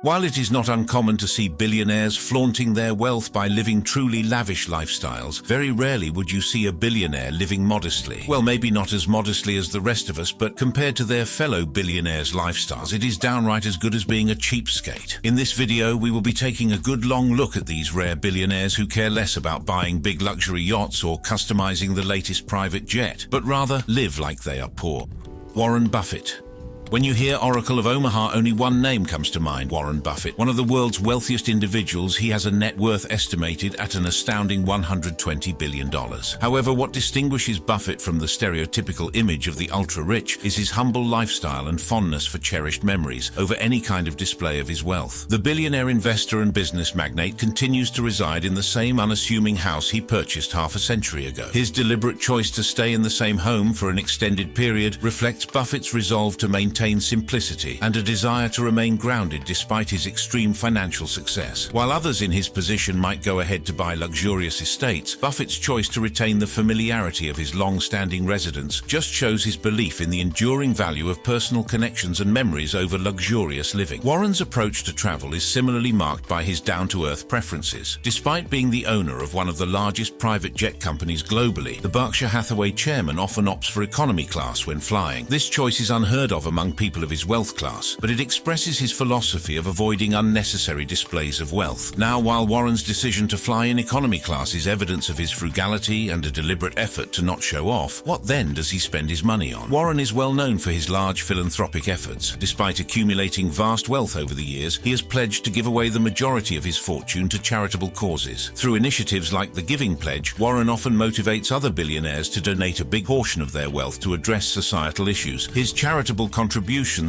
While it is not uncommon to see billionaires flaunting their wealth by living truly lavish lifestyles, very rarely would you see a billionaire living modestly. Well, maybe not as modestly as the rest of us, but compared to their fellow billionaires' lifestyles, it is downright as good as being a cheapskate. In this video, we will be taking a good long look at these rare billionaires who care less about buying big luxury yachts or customizing the latest private jet, but rather live like they are poor. Warren Buffett. When you hear Oracle of Omaha, only one name comes to mind: Warren Buffett. One of the world's wealthiest individuals, he has a net worth estimated at an astounding $120 billion. However, what distinguishes Buffett from the stereotypical image of the ultra-rich is his humble lifestyle and fondness for cherished memories over any kind of display of his wealth. The billionaire investor and business magnate continues to reside in the same unassuming house he purchased half a century ago. His deliberate choice to stay in the same home for an extended period reflects Buffett's resolve to maintain simplicity and a desire to remain grounded despite his extreme financial success. While others in his position might go ahead to buy luxurious estates, Buffett's choice to retain the familiarity of his long-standing residence just shows his belief in the enduring value of personal connections and memories over luxurious living. Warren's approach to travel is similarly marked by his down-to-earth preferences. Despite being the owner of one of the largest private jet companies globally, the Berkshire Hathaway chairman often opts for economy class when flying. This choice is unheard of among people of his wealth class, but it expresses his philosophy of avoiding unnecessary displays of wealth. Now, while Warren's decision to fly in economy class is evidence of his frugality and a deliberate effort to not show off, what then does he spend his money on? Warren is well known for his large philanthropic efforts. Despite accumulating vast wealth over the years, he has pledged to give away the majority of his fortune to charitable causes. Through initiatives like the Giving Pledge, Warren often motivates other billionaires to donate a big portion of their wealth to address societal issues. His charitable contributions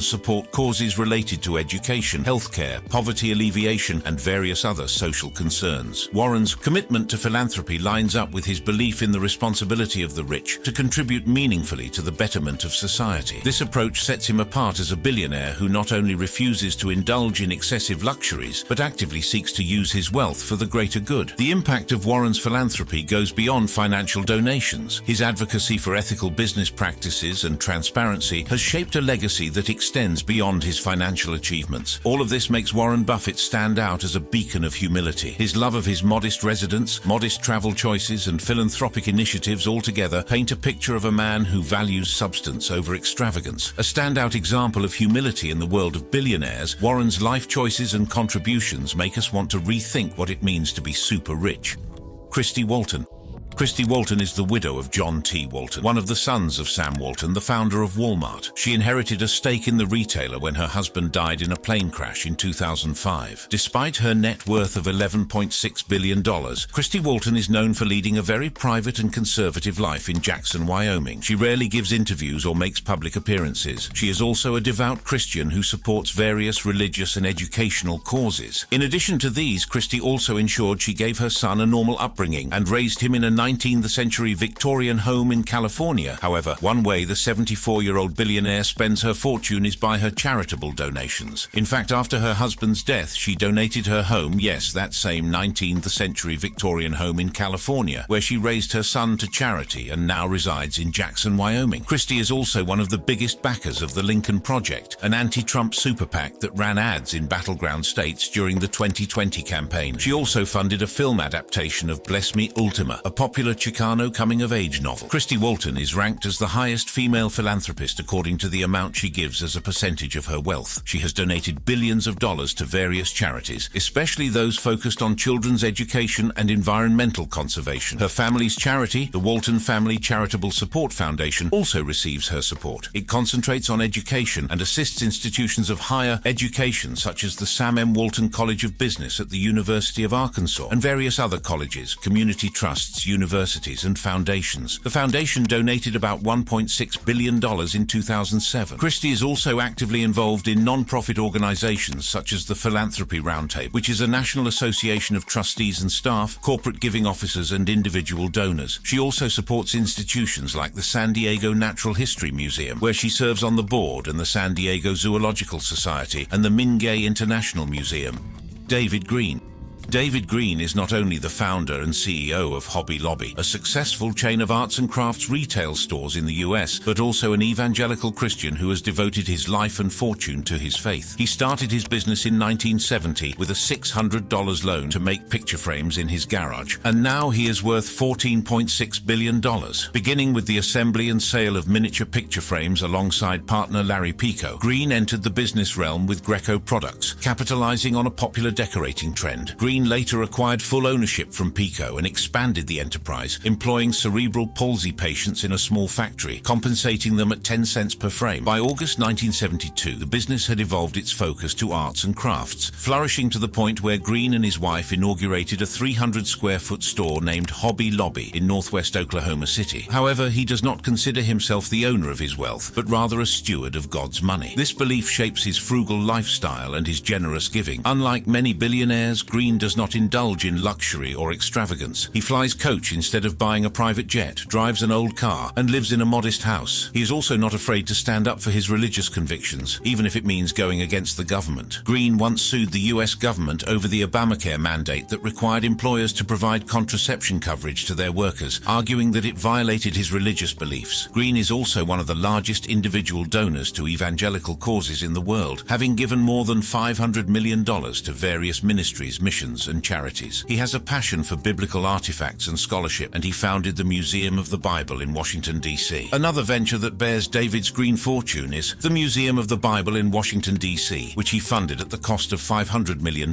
support causes related to education, healthcare, poverty alleviation, and various other social concerns. Warren's commitment to philanthropy lines up with his belief in the responsibility of the rich to contribute meaningfully to the betterment of society. This approach sets him apart as a billionaire who not only refuses to indulge in excessive luxuries, but actively seeks to use his wealth for the greater good. The impact of Warren's philanthropy goes beyond financial donations. His advocacy for ethical business practices and transparency has shaped a legacy that extends beyond his financial achievements. All of this makes Warren Buffett stand out as a beacon of humility. His love of his modest residence, modest travel choices, and philanthropic initiatives altogether paint a picture of a man who values substance over extravagance. A standout example of humility in the world of billionaires, Warren's life choices and contributions make us want to rethink what it means to be super rich. Christy Walton. Christy Walton is the widow of John T. Walton, one of the sons of Sam Walton, the founder of Walmart. She inherited a stake in the retailer when her husband died in a plane crash in 2005. Despite her net worth of $11.6 billion, Christy Walton is known for leading a very private and conservative life in Jackson, Wyoming. She rarely gives interviews or makes public appearances. She is also a devout Christian who supports various religious and educational causes. In addition to these, Christy also ensured she gave her son a normal upbringing and raised him in a 19th century Victorian home in California. However, one way the 74-year-old billionaire spends her fortune is by her charitable donations. In fact, after her husband's death, she donated her home, yes, that same 19th century Victorian home in California, where she raised her son, to charity and now resides in Jackson, Wyoming. Christy is also one of the biggest backers of the Lincoln Project, an anti-Trump super PAC that ran ads in battleground states during the 2020 campaign. She also funded a film adaptation of Bless Me Ultima, a popular Chicano coming-of-age novel. Christy Walton is ranked as the highest female philanthropist according to the amount she gives as a percentage of her wealth. She has donated billions of dollars to various charities, especially those focused on children's education and environmental conservation. Her family's charity, the Walton Family Charitable Support Foundation, also receives her support. It concentrates on education and assists institutions of higher education such as the Sam M. Walton College of Business at the University of Arkansas and various other colleges, community trusts, universities, and foundations. The foundation donated about $1.6 billion in 2007. Christy is also actively involved in non-profit organizations such as the Philanthropy Roundtable, which is a national association of trustees and staff, corporate giving officers, and individual donors. She also supports institutions like the San Diego Natural History Museum, where she serves on the board, and the San Diego Zoological Society and the Mingay International Museum. David Green. David Green is not only the founder and CEO of Hobby Lobby, a successful chain of arts and crafts retail stores in the US, but also an evangelical Christian who has devoted his life and fortune to his faith. He started his business in 1970 with a $600 loan to make picture frames in his garage, and now he is worth $14.6 billion. Beginning with the assembly and sale of miniature picture frames alongside partner Larry Pico, Green entered the business realm with Greco products, capitalizing on a popular decorating trend. Green later acquired full ownership from Pico and expanded the enterprise, employing cerebral palsy patients in a small factory, compensating them at 10 cents per frame. By August 1972, the business had evolved its focus to arts and crafts, flourishing to the point where Green and his wife inaugurated a 300-square-foot store named Hobby Lobby in northwest Oklahoma City. However, he does not consider himself the owner of his wealth, but rather a steward of God's money. This belief shapes his frugal lifestyle and his generous giving. Unlike many billionaires, Green does not indulge in luxury or extravagance. He flies coach instead of buying a private jet, drives an old car, and lives in a modest house. He is also not afraid to stand up for his religious convictions, even if it means going against the government. Green once sued the US government over the Obamacare mandate that required employers to provide contraception coverage to their workers, arguing that it violated his religious beliefs. Green is also one of the largest individual donors to evangelical causes in the world, having given more than $500 million to various ministries, missions, and charities. He has a passion for biblical artifacts and scholarship, and he founded the Museum of the Bible in Washington, D.C. Another venture that bears David's green fortune is the Museum of the Bible in Washington, D.C., which he funded at the cost of $500 million.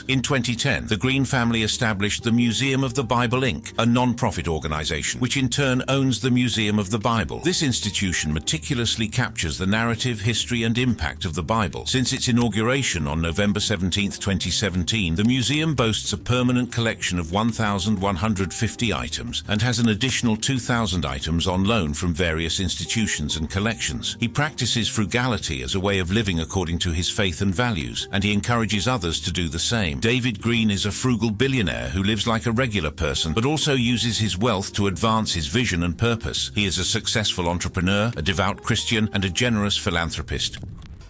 In 2010, the Green family established the Museum of the Bible, Inc., a non-profit organization, which in turn owns the Museum of the Bible. This institution meticulously captures the narrative, history, and impact of the Bible. Since its inauguration on November 17, 2017, the museum boasts a permanent collection of 1,150 items and has an additional 2,000 items on loan from various institutions and collections. He practices frugality as a way of living according to his faith and values, and he encourages others to do the same. David Green is a frugal billionaire who lives like a regular person, but also uses his wealth to advance his vision and purpose. He is a successful entrepreneur, a devout Christian, and a generous philanthropist.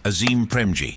Azim Premji.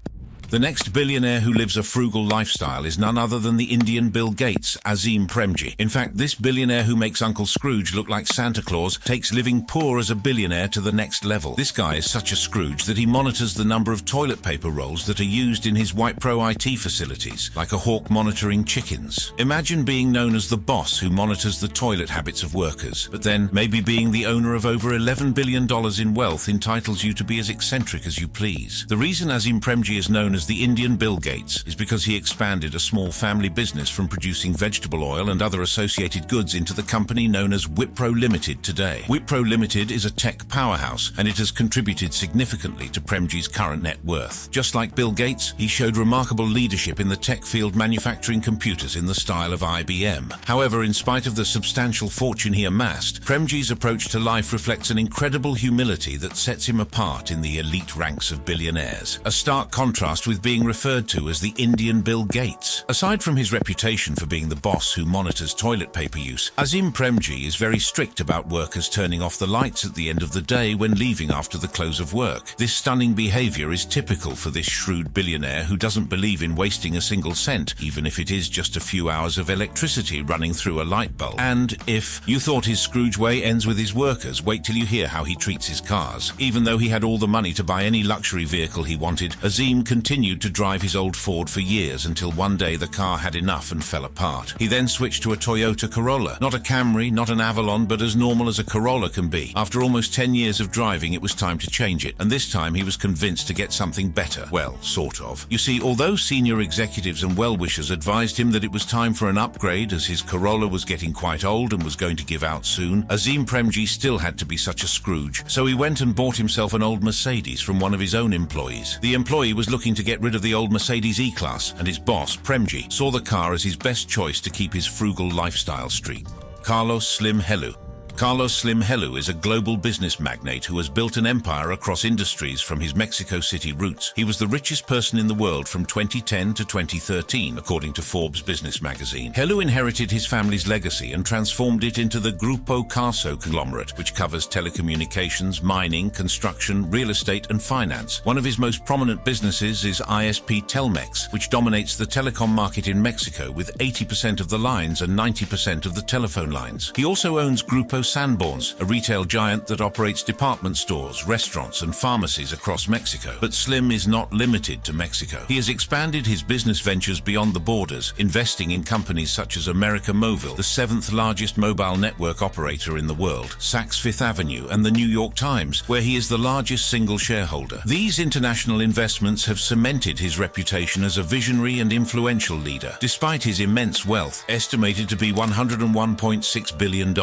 The next billionaire who lives a frugal lifestyle is none other than the Indian Bill Gates, Azim Premji. In fact, this billionaire who makes Uncle Scrooge look like Santa Claus takes living poor as a billionaire to the next level. This guy is such a Scrooge that he monitors the number of toilet paper rolls that are used in his White Pro IT facilities, like a hawk monitoring chickens. Imagine being known as the boss who monitors the toilet habits of workers, but then maybe being the owner of over $11 billion in wealth entitles you to be as eccentric as you please. The reason Azim Premji is known as the Indian Bill Gates is because he expanded a small family business from producing vegetable oil and other associated goods into the company known as Wipro Limited today. Wipro Limited is a tech powerhouse, and it has contributed significantly to Premji's current net worth. Just like Bill Gates, he showed remarkable leadership in the tech field, manufacturing computers in the style of IBM. However, in spite of the substantial fortune he amassed, Premji's approach to life reflects an incredible humility that sets him apart in the elite ranks of billionaires. A stark contrast with being referred to as the Indian Bill Gates. Aside from his reputation for being the boss who monitors toilet paper use, Azim Premji is very strict about workers turning off the lights at the end of the day when leaving after the close of work. This stunning behavior is typical for this shrewd billionaire who doesn't believe in wasting a single cent, even if it is just a few hours of electricity running through a light bulb. And if you thought his Scrooge way ends with his workers, wait till you hear how he treats his cars. Even though he had all the money to buy any luxury vehicle he wanted, Azim continued to drive his old Ford for years until one day the car had enough and fell apart. He then switched to a Toyota Corolla. Not a Camry, not an Avalon, but as normal as a Corolla can be. After almost 10 years of driving, it was time to change it, and this time he was convinced to get something better. Well, sort of. You see, although senior executives and well-wishers advised him that it was time for an upgrade as his Corolla was getting quite old and was going to give out soon, Azim Premji still had to be such a Scrooge, so he went and bought himself an old Mercedes from one of his own employees. The employee was looking to get rid of the old Mercedes E-Class, and his boss, Premji, saw the car as his best choice to keep his frugal lifestyle streak. Carlos Slim Helu. Carlos Slim Helú is a global business magnate who has built an empire across industries from his Mexico City roots. He was the richest person in the world from 2010 to 2013, according to Forbes business magazine. Helú inherited his family's legacy and transformed it into the Grupo Carso conglomerate, which covers telecommunications, mining, construction, real estate, and finance. One of his most prominent businesses is ISP Telmex, which dominates the telecom market in Mexico with 80% of the lines and 90% of the telephone lines. He also owns Grupo Sanborns, a retail giant that operates department stores, restaurants, and pharmacies across Mexico. But Slim is not limited to Mexico. He has expanded his business ventures beyond the borders, investing in companies such as América Móvil, the seventh largest mobile network operator in the world, Saks Fifth Avenue, and the New York Times, where he is the largest single shareholder. These international investments have cemented his reputation as a visionary and influential leader, despite his immense wealth, estimated to be $101.6 billion.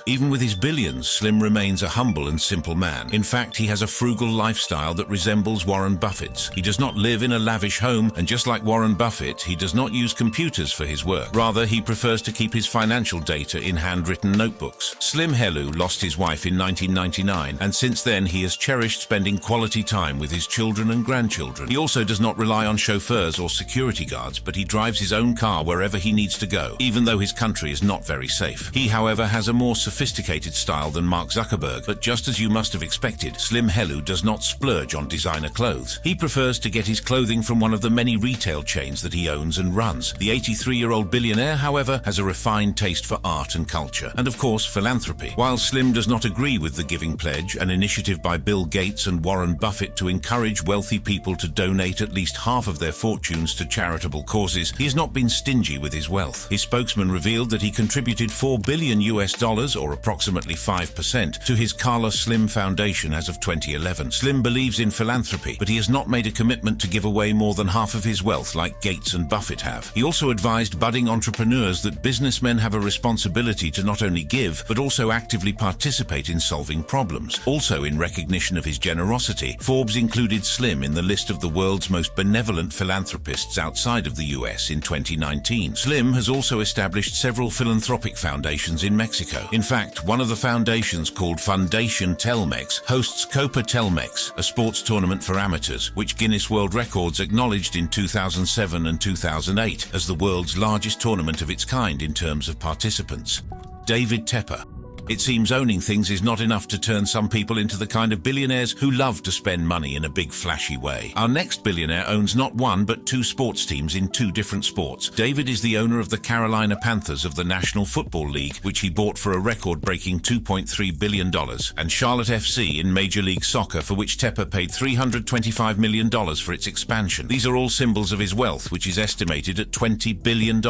Even with his billions, Slim remains a humble and simple man. In fact, he has a frugal lifestyle that resembles Warren Buffett's. He does not live in a lavish home, and just like Warren Buffett, he does not use computers for his work. Rather, he prefers to keep his financial data in handwritten notebooks. Slim Helú lost his wife in 1999, and since then he has cherished spending quality time with his children and grandchildren. He also does not rely on chauffeurs or security guards, but he drives his own car wherever he needs to go, even though his country is not very safe. He, however, has a more sophisticated style than Mark Zuckerberg, but just as you must have expected, Slim Helú does not splurge on designer clothes. He prefers to get his clothing from one of the many retail chains that he owns and runs. The 83-year-old billionaire, however, has a refined taste for art and culture, and of course philanthropy. While Slim does not agree with the Giving Pledge, an initiative by Bill Gates and Warren Buffett to encourage wealthy people to donate at least half of their fortunes to charitable causes, he has not been stingy with his wealth. His spokesman revealed that he contributed $4 billion or approximately 5%, to his Carlos Slim Foundation as of 2011. Slim believes in philanthropy, but he has not made a commitment to give away more than half of his wealth like Gates and Buffett have. He also advised budding entrepreneurs that businessmen have a responsibility to not only give, but also actively participate in solving problems. Also, in recognition of his generosity, Forbes included Slim in the list of the world's most benevolent philanthropists outside of the US in 2019. Slim has also established several philanthropic foundations in Mexico. In fact, one of the foundations, called Fundación Telmex, hosts Copa Telmex, a sports tournament for amateurs, which Guinness World Records acknowledged in 2007 and 2008 as the world's largest tournament of its kind in terms of participants. David Tepper. It seems owning things is not enough to turn some people into the kind of billionaires who love to spend money in a big flashy way. Our next billionaire owns not one but two sports teams in two different sports. David is the owner of the Carolina Panthers of the National Football League, which he bought for a record-breaking $2.3 billion, and Charlotte FC in Major League Soccer, for which Tepper paid $325 million for its expansion. These are all symbols of his wealth, which is estimated at $20 billion,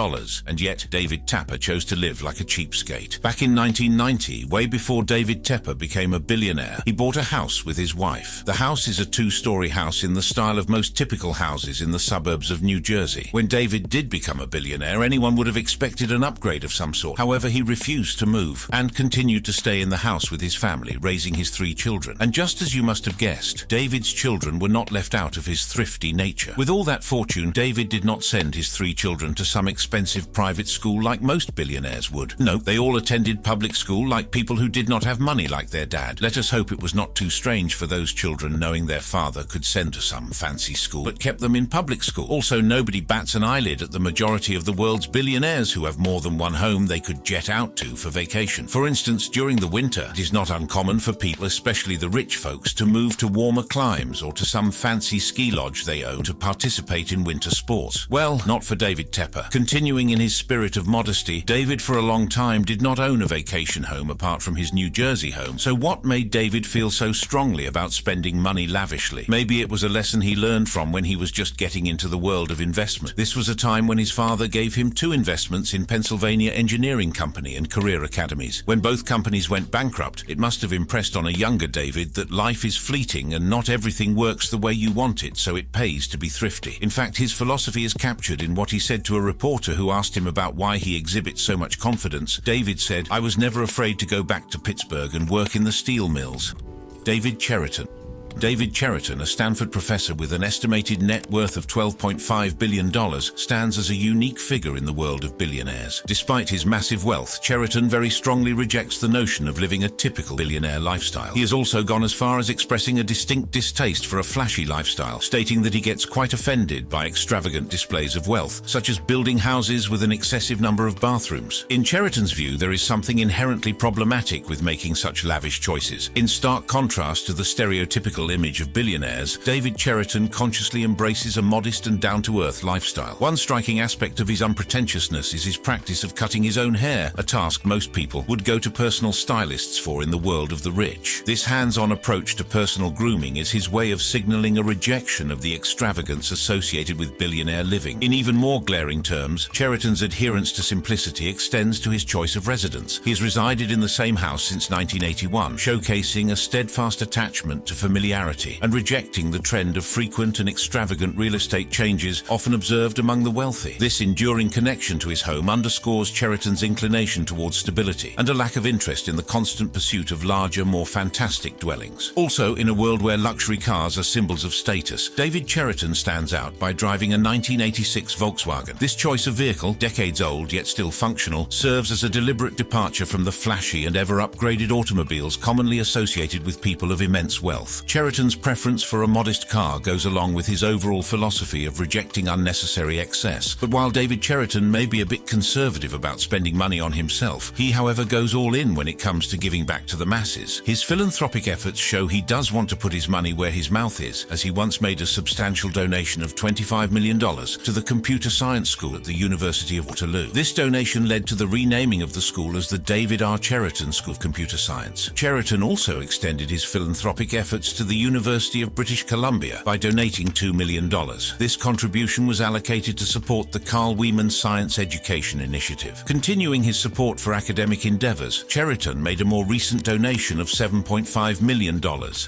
and yet David Tepper chose to live like a cheapskate. Back in 1990, way before David Tepper became a billionaire, he bought a house with his wife. The house is a two-story house in the style of most typical houses in the suburbs of New Jersey. When David did become a billionaire, anyone would have expected an upgrade of some sort. However, he refused to move and continued to stay in the house with his family, raising his 3 children. And just as you must have guessed, David's children were not left out of his thrifty nature. With all that fortune, David did not send his 3 children to some expensive private school like most billionaires would. No, they all attended public school like people who did not have money like their dad. Let us hope it was not too strange for those children knowing their father could send to some fancy school, but kept them in public school. Also, nobody bats an eyelid at the majority of the world's billionaires who have more than one home they could jet out to for vacation. For instance, during the winter, it is not uncommon for people, especially the rich folks, to move to warmer climes or to some fancy ski lodge they own to participate in winter sports. Well, not for David Tepper. Continuing in his spirit of modesty, David for a long time did not own a vacation home apart from his New Jersey home. So what made David feel so strongly about spending money lavishly? Maybe it was a lesson he learned from when he was just getting into the world of investment. This was a time when his father gave him 2 investments in Pennsylvania Engineering Company and career academies. When both companies went bankrupt, it must have impressed on a younger David that life is fleeting and not everything works the way you want it, so it pays to be thrifty. In fact, his philosophy is captured in what he said to a reporter who asked him about why he exhibits so much confidence. David said, "I was never afraid to go back to Pittsburgh and work in the steel mills." David Cheriton. David Cheriton, a Stanford professor with an estimated net worth of $12.5 billion, stands as a unique figure in the world of billionaires. Despite his massive wealth, Cheriton very strongly rejects the notion of living a typical billionaire lifestyle. He has also gone as far as expressing a distinct distaste for a flashy lifestyle, stating that he gets quite offended by extravagant displays of wealth, such as building houses with an excessive number of bathrooms. In Cheriton's view, there is something inherently problematic with making such lavish choices. In stark contrast to the stereotypical image of billionaires, David Cheriton consciously embraces a modest and down-to-earth lifestyle. One striking aspect of his unpretentiousness is his practice of cutting his own hair, a task most people would go to personal stylists for in the world of the rich. This hands-on approach to personal grooming is his way of signaling a rejection of the extravagance associated with billionaire living. In even more glaring terms, Cheriton's adherence to simplicity extends to his choice of residence. He has resided in the same house since 1981, showcasing a steadfast attachment to familiarity and rejecting the trend of frequent and extravagant real estate changes often observed among the wealthy. This enduring connection to his home underscores Cheriton's inclination towards stability and a lack of interest in the constant pursuit of larger, more fantastic dwellings. Also, in a world where luxury cars are symbols of status, David Cheriton stands out by driving a 1986 Volkswagen. This choice of vehicle, decades old yet still functional, serves as a deliberate departure from the flashy and ever-upgraded automobiles commonly associated with people of immense wealth. Cheriton's preference for a modest car goes along with his overall philosophy of rejecting unnecessary excess. But while David Cheriton may be a bit conservative about spending money on himself, he, however, goes all in when it comes to giving back to the masses. His philanthropic efforts show he does want to put his money where his mouth is, as he once made a substantial donation of $25 million to the Computer Science School at the University of Waterloo. This donation led to the renaming of the school as the David R. Cheriton School of Computer Science. Cheriton also extended his philanthropic efforts to the University of British Columbia by donating $2 million. This contribution was allocated to support the Carl Wieman Science Education Initiative. Continuing his support for academic endeavors, Cheriton made a more recent donation of $7.5 million.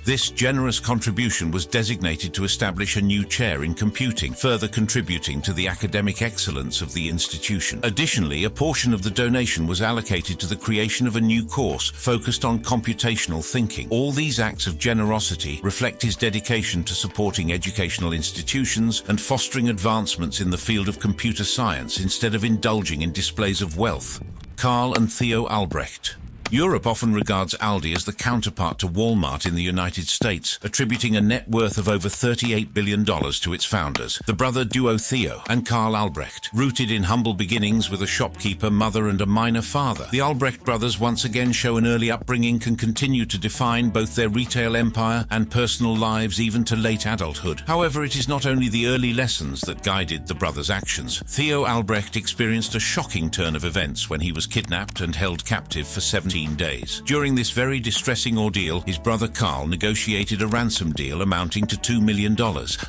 This generous contribution was designated to establish a new chair in computing, further contributing to the academic excellence of the institution. Additionally, a portion of the donation was allocated to the creation of a new course focused on computational thinking. All these acts of generosity reflect his dedication to supporting educational institutions and fostering advancements in the field of computer science instead of indulging in displays of wealth. Carl and Theo Albrecht. Europe often regards Aldi as the counterpart to Walmart in the United States, attributing a net worth of over $38 billion to its founders, the brother duo Theo and Carl Albrecht. Rooted in humble beginnings with a shopkeeper mother and a miner father, the Albrecht brothers once again show an early upbringing can continue to define both their retail empire and personal lives even to late adulthood. However, it is not only the early lessons that guided the brothers' actions. Theo Albrecht experienced a shocking turn of events when he was kidnapped and held captive for 17 days. During this very distressing ordeal, his brother Carl negotiated a ransom deal amounting to $2 million.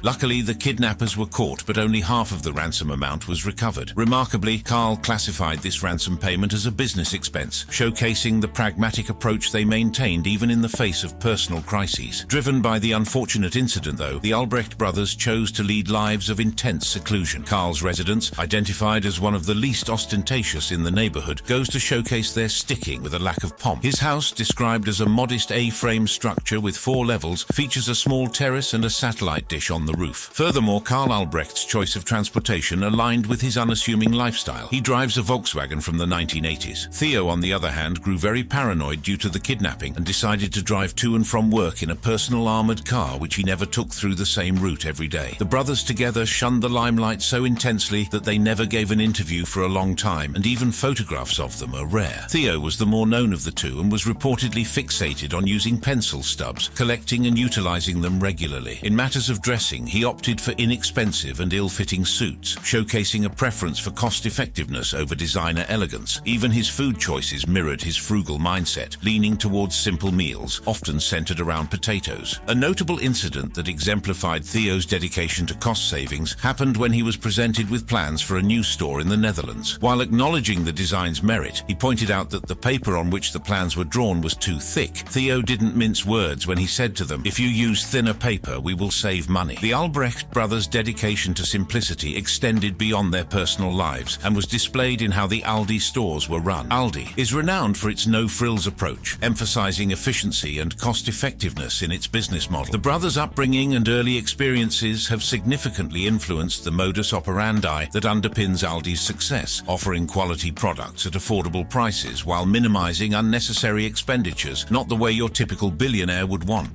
Luckily, the kidnappers were caught, but only half of the ransom amount was recovered. Remarkably, Carl classified this ransom payment as a business expense, showcasing the pragmatic approach they maintained even in the face of personal crises. Driven by the unfortunate incident, though, the Albrecht brothers chose to lead lives of intense seclusion. Carl's residence, identified as one of the least ostentatious in the neighborhood, goes to showcase their sticking with a lack of pomp. His house, described as a modest A-frame structure with 4 levels, features a small terrace and a satellite dish on the roof. Furthermore, Carl Albrecht's choice of transportation aligned with his unassuming lifestyle. He drives a Volkswagen from the 1980s. Theo, on the other hand, grew very paranoid due to the kidnapping and decided to drive to and from work in a personal armored car which he never took through the same route every day. The brothers together shunned the limelight so intensely that they never gave an interview for a long time, and even photographs of them are rare. Theo was the more known of the two and was reportedly fixated on using pencil stubs, collecting and utilizing them regularly. In matters of dressing, he opted for inexpensive and ill-fitting suits, showcasing a preference for cost-effectiveness over designer elegance. Even his food choices mirrored his frugal mindset, leaning towards simple meals, often centered around potatoes. A notable incident that exemplified Theo's dedication to cost savings happened when he was presented with plans for a new store in the Netherlands. While acknowledging the design's merit, he pointed out that the paper on which the plans were drawn was too thick, Theo didn't mince words when he said to them, "If you use thinner paper, we will save money." The Albrecht brothers' dedication to simplicity extended beyond their personal lives and was displayed in how the Aldi stores were run. Aldi is renowned for its no-frills approach, emphasizing efficiency and cost-effectiveness in its business model. The brothers' upbringing and early experiences have significantly influenced the modus operandi that underpins Aldi's success, offering quality products at affordable prices while minimizing unnecessary expenditures, not the way your typical billionaire would want.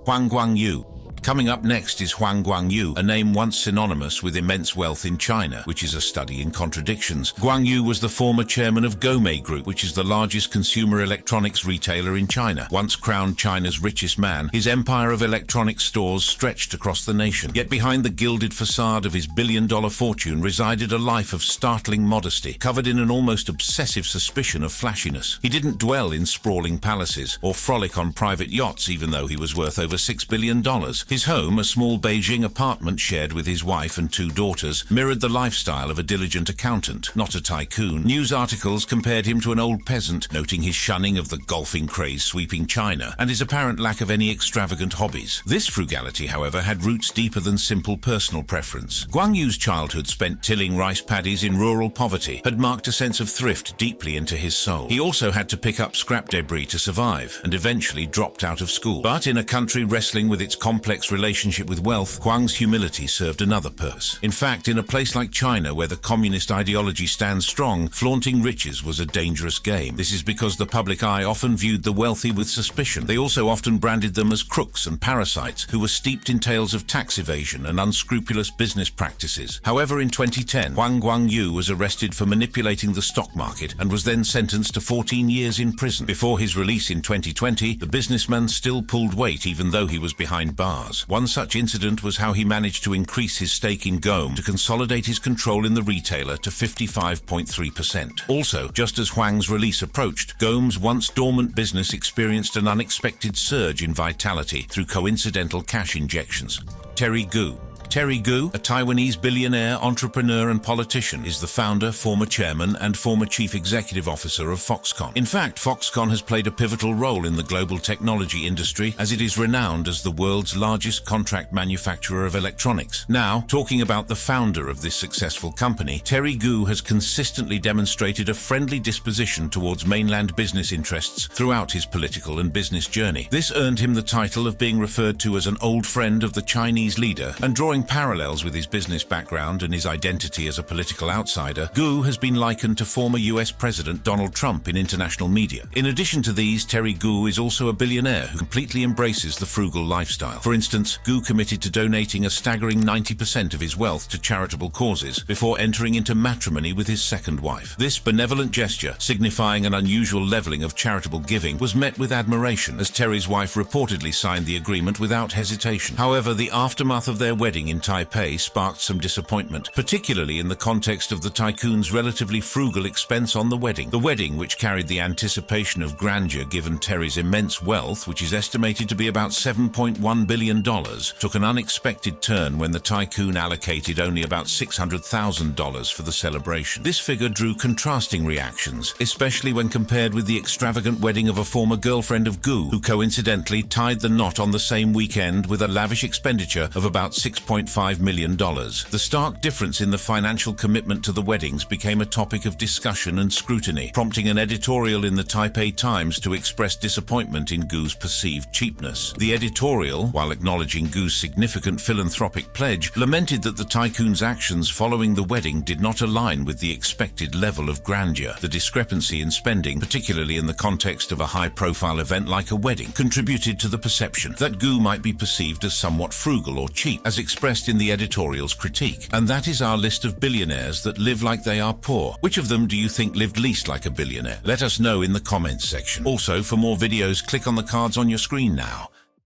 Huang Guangyu. Coming up next is Huang Guangyu, a name once synonymous with immense wealth in China, which is a study in contradictions. Guangyu was the former chairman of Gomei Group, which is the largest consumer electronics retailer in China. Once crowned China's richest man, his empire of electronic stores stretched across the nation. Yet behind the gilded facade of his billion-dollar fortune resided a life of startling modesty, covered in an almost obsessive suspicion of flashiness. He didn't dwell in sprawling palaces or frolic on private yachts, even though he was worth over $6 billion. His home, a small Beijing apartment shared with his wife and 2 daughters, mirrored the lifestyle of a diligent accountant, not a tycoon. News articles compared him to an old peasant, noting his shunning of the golfing craze sweeping China and his apparent lack of any extravagant hobbies. This frugality, however, had roots deeper than simple personal preference. Guangyu's childhood spent tilling rice paddies in rural poverty had marked a sense of thrift deeply into his soul. He also had to pick up scrap debris to survive and eventually dropped out of school. But in a country wrestling with its complex relationship with wealth, Huang's humility served another purpose. In fact, in a place like China, where the communist ideology stands strong, flaunting riches was a dangerous game. This is because the public eye often viewed the wealthy with suspicion. They also often branded them as crooks and parasites who were steeped in tales of tax evasion and unscrupulous business practices. However, in 2010, Huang Guangyu was arrested for manipulating the stock market and was then sentenced to 14 years in prison. Before his release in 2020, the businessman still pulled weight even though he was behind bars. One such incident was how he managed to increase his stake in Gome to consolidate his control in the retailer to 55.3%. Also, just as Huang's release approached, Gome's once dormant business experienced an unexpected surge in vitality through coincidental cash injections. Terry Gou. Terry Gou, a Taiwanese billionaire, entrepreneur and politician, is the founder, former chairman and former chief executive officer of Foxconn. In fact, Foxconn has played a pivotal role in the global technology industry as it is renowned as the world's largest contract manufacturer of electronics. Now, talking about the founder of this successful company, Terry Gou has consistently demonstrated a friendly disposition towards mainland business interests throughout his political and business journey. This earned him the title of being referred to as an old friend of the Chinese leader, and drawing parallels with his business background and his identity as a political outsider, Gou has been likened to former US President Donald Trump in international media. In addition to these, Terry Gou is also a billionaire who completely embraces the frugal lifestyle. For instance, Gou committed to donating a staggering 90% of his wealth to charitable causes before entering into matrimony with his second wife. This benevolent gesture, signifying an unusual leveling of charitable giving, was met with admiration as Terry's wife reportedly signed the agreement without hesitation. However, the aftermath of their wedding in Taipei sparked some disappointment, particularly in the context of the tycoon's relatively frugal expense on the wedding. The wedding, which carried the anticipation of grandeur given Terry's immense wealth, which is estimated to be about $7.1 billion, took an unexpected turn when the tycoon allocated only about $600,000 for the celebration. This figure drew contrasting reactions, especially when compared with the extravagant wedding of a former girlfriend of Gou, who coincidentally tied the knot on the same weekend with a lavish expenditure of about $6.5 million. The stark difference in the financial commitment to the weddings became a topic of discussion and scrutiny, prompting an editorial in the Taipei Times to express disappointment in Gou's perceived cheapness. The editorial, while acknowledging Gou's significant philanthropic pledge, lamented that the tycoon's actions following the wedding did not align with the expected level of grandeur. The discrepancy in spending, particularly in the context of a high-profile event like a wedding, contributed to the perception that Gou might be perceived as somewhat frugal or cheap, as expressed in the editorial's critique. And that is our list of billionaires that live like they are poor. Which of them do you think lived least like a billionaire? Let us know in the comments section. Also, for more videos, click on the cards on your screen now.